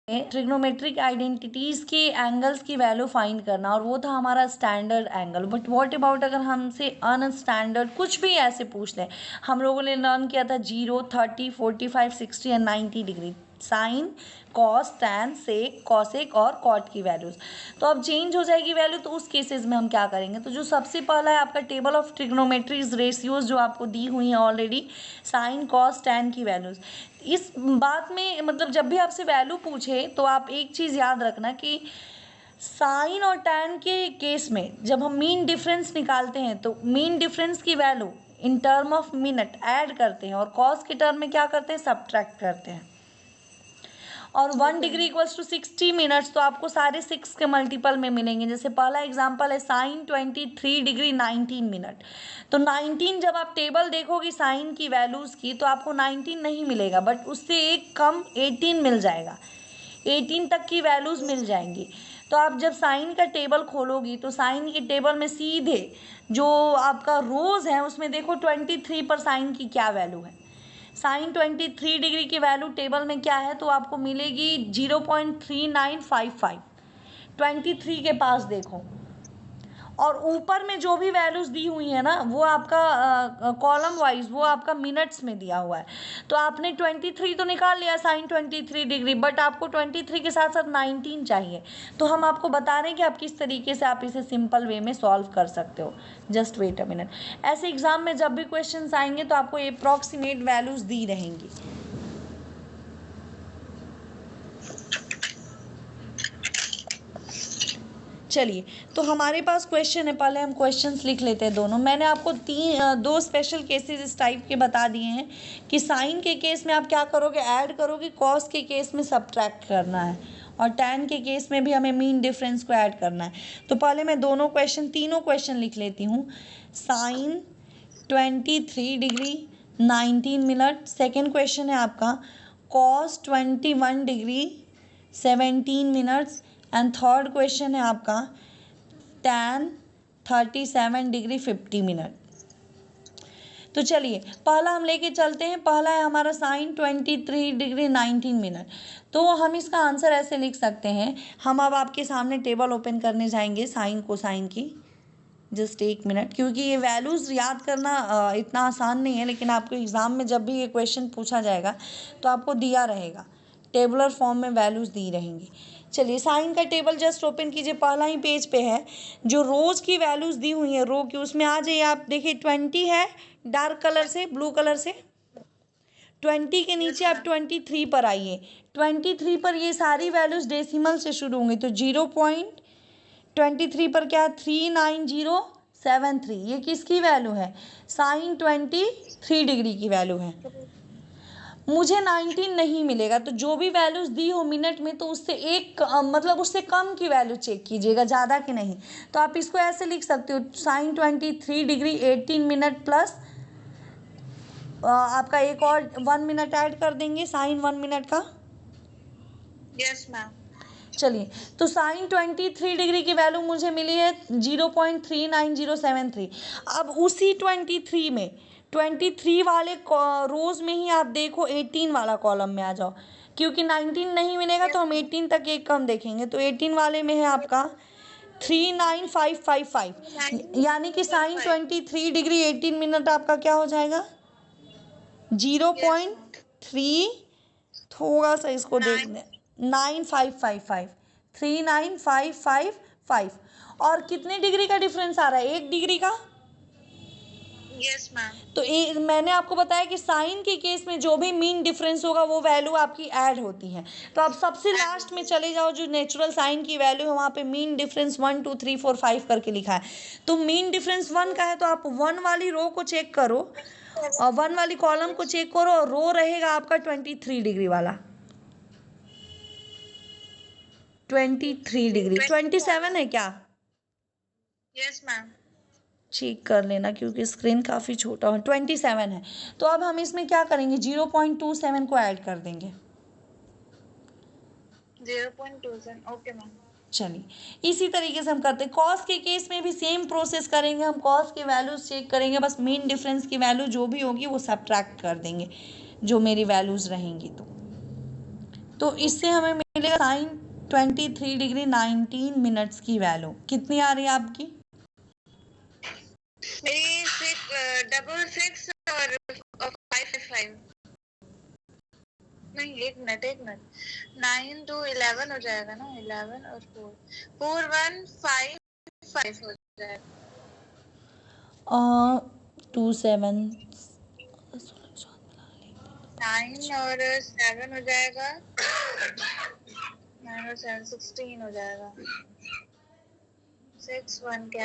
Trigonometric identities के angles की value find करना, और वो था हमारा standard angle. But what about अगर हमसे अनस्टैंडर्ड कुछ भी ऐसे पूछ लें। हम लोगों ने लर्न किया था 0, 30, 45, 60 and 90 degree, sine, cos, tan, sec, cosec और कॉट की वैल्यूज। तो अब चेंज हो जाएगी वैल्यू, तो उस केसेस में हम क्या करेंगे? तो जो सबसे पहला है आपका टेबल ऑफ ट्रिग्नोमेट्रीज रेशियोज जो आपको दी हुई है ऑलरेडी, साइन, कॉस, टैन की वैल्यूज। इस बात में मतलब जब भी आपसे वैल्यू पूछे तो आप एक चीज़ याद रखना कि साइन और टैन के केस में जब हम मीन डिफरेंस निकालते हैं तो मीन डिफरेंस की value in term of minute add करते हैं, और कॉस के टर्म में क्या करते हैं? सब्ट्रैक्ट करते हैं। और 1 डिग्री इक्वल्स टू 60 मिनट्स, तो आपको सारे 6 के मल्टीपल में मिलेंगे। जैसे पहला एग्जांपल है साइन 23 डिग्री 19 मिनट, तो 19 जब आप टेबल देखोगे साइन की वैल्यूज़ की तो आपको 19 नहीं मिलेगा, बट उससे एक कम 18 मिल जाएगा, 18 तक की वैल्यूज़ मिल जाएंगी। तो आप जब साइन का टेबल खोलोगी तो साइन के टेबल में सीधे जो आपका रोज़ है उसमें देखो 23 पर साइन की क्या वैल्यू है। साइन 23 डिग्री की वैल्यू टेबल में क्या है? तो आपको मिलेगी 0.3955, 23 के पास देखो। और ऊपर में जो भी वैल्यूज़ दी हुई है ना वो आपका कॉलम वाइज वो आपका मिनट्स में दिया हुआ है। तो आपने 23 तो निकाल लिया साइन 23 डिग्री, बट आपको 23 के साथ साथ 19 चाहिए। तो हम आपको बता रहे हैं कि आप किस तरीके से आप इसे सिंपल वे में सॉल्व कर सकते हो। Just wait a minute. ऐसे एग्जाम में जब भी क्वेश्चन आएंगे तो आपको अप्रॉक्सीमेट वैल्यूज़ दी रहेंगी। चलिए, तो हमारे पास क्वेश्चन है, पहले हम क्वेश्चंस लिख लेते हैं दोनों। मैंने आपको दो स्पेशल केसेस इस टाइप के बता दिए हैं कि साइन के केस में आप क्या करोगे? ऐड करोगे, कॉस के केस में सब्ट्रैक्ट करना है, और टैन के केस में भी हमें मीन डिफरेंस को ऐड करना है। तो पहले मैं तीनों क्वेश्चन लिख लेती हूँ। Sine 23 degree 19 minute, second question है आपका cos 21 degree 17 minutes, and third question है आपका टैन 37 डिग्री 50 मिनट। तो चलिए पहला हम लेके चलते हैं। पहला है हमारा साइन 23 डिग्री 19 मिनट। तो हम इसका आंसर ऐसे लिख सकते हैं। हम अब आपके सामने टेबल ओपन करने जाएंगे साइन कोसाइन की। जस्ट एक मिनट, क्योंकि ये वैल्यूज़ याद करना इतना आसान नहीं है, लेकिन आपको एग्ज़ाम में जब भी ये क्वेश्चन पूछा जाएगा तो आपको दिया रहेगा, टेबुलर फॉर्म में वैल्यूज़ दी रहेंगी। चलिए साइन का टेबल जस्ट ओपन कीजिए, पहला ही पेज पे है। जो रोज़ की वैल्यूज़ दी हुई है रो की, उसमें आ जाइए आप। देखिए 20 है डार्क कलर से, ब्लू कलर से। 20 के नीचे आप 23 पर आइए। 23 पर ये सारी वैल्यूज़ डेसिमल से शुरू होंगी, तो 0.23 पर क्या? 39073। ये किसकी वैल्यू है? साइन 23 डिग्री की वैल्यू है। मुझे 19 नहीं मिलेगा, तो जो भी वैल्यूज़ दी हो मिनट में तो उससे एक मतलब उससे कम की वैल्यू चेक कीजिएगा, ज़्यादा की नहीं। तो आप इसको ऐसे लिख सकते हो, साइन 23 डिग्री 18 मिनट प्लस आपका एक और 1 मिनट ऐड कर देंगे, साइन 1 मिनट का। Yes ma'am. चलिए, तो साइन 23 डिग्री की वैल्यू मुझे मिली है 0.39073। अब उसी 23 में 23 वाले रोज़ में ही आप देखो 18 वाला कॉलम में आ जाओ, क्योंकि 19 नहीं मिलेगा तो हम 18 तक एक कम देखेंगे। तो 18 वाले में है आपका 39555, यानी कि साइन 23 डिग्री 18 मिनट आपका क्या हो जाएगा? 0.3, थोड़ा सा इसको देख लें, 9555, 39555। और कितने डिग्री का डिफरेंस आ रहा है? 1 डिग्री का। Yes ma'am. तो मैंने आपको बताया कि साइन के केस में जो भी मीन डिफरेंस होगा वो वैल्यू आपकी ऐड होती है। तो आप सबसे लास्ट में चले जाओ, जो नेचुरल साइन की वैल्यू है वहाँ पे मीन डिफरेंस 1 2 3 4 5 करके लिखा है। तो मीन डिफरेंस 1 का है, तो आप 1 वाली रो को चेक करो और 1 वाली कॉलम को चेक करो, और रो रहेगा आपका 23 डिग्री वाला। 23 डिग्री 27 है क्या? Yes ma'am. चेक कर लेना क्योंकि स्क्रीन काफ़ी छोटा है। 27 है। तो अब हम इसमें क्या करेंगे? 0.27 को ऐड कर देंगे। 0.27। Okay ma'am. चलिए इसी तरीके से हम करते हैं। कॉस के केस में भी सेम प्रोसेस करेंगे, हम कॉस के वैल्यूज़ चेक करेंगे, बस मेन डिफरेंस की वैल्यू जो भी होगी वो सब्ट्रैक्ट कर देंगे जो मेरी वैल्यूज़ रहेंगी। तो तो इससे हमें मिलेगा साइन 23 डिग्री 19 मिनट्स की वैल्यू कितनी आ रही है आपकी? मेरी 666 और 555 नहीं, एक मिनट 9 to 11 हो जाएगा ना, 11 और 4155 हो जाएगा। 27 9 और 7 हो जाएगा, 9 और 7 16 हो जाएगा, 6 1 कैरी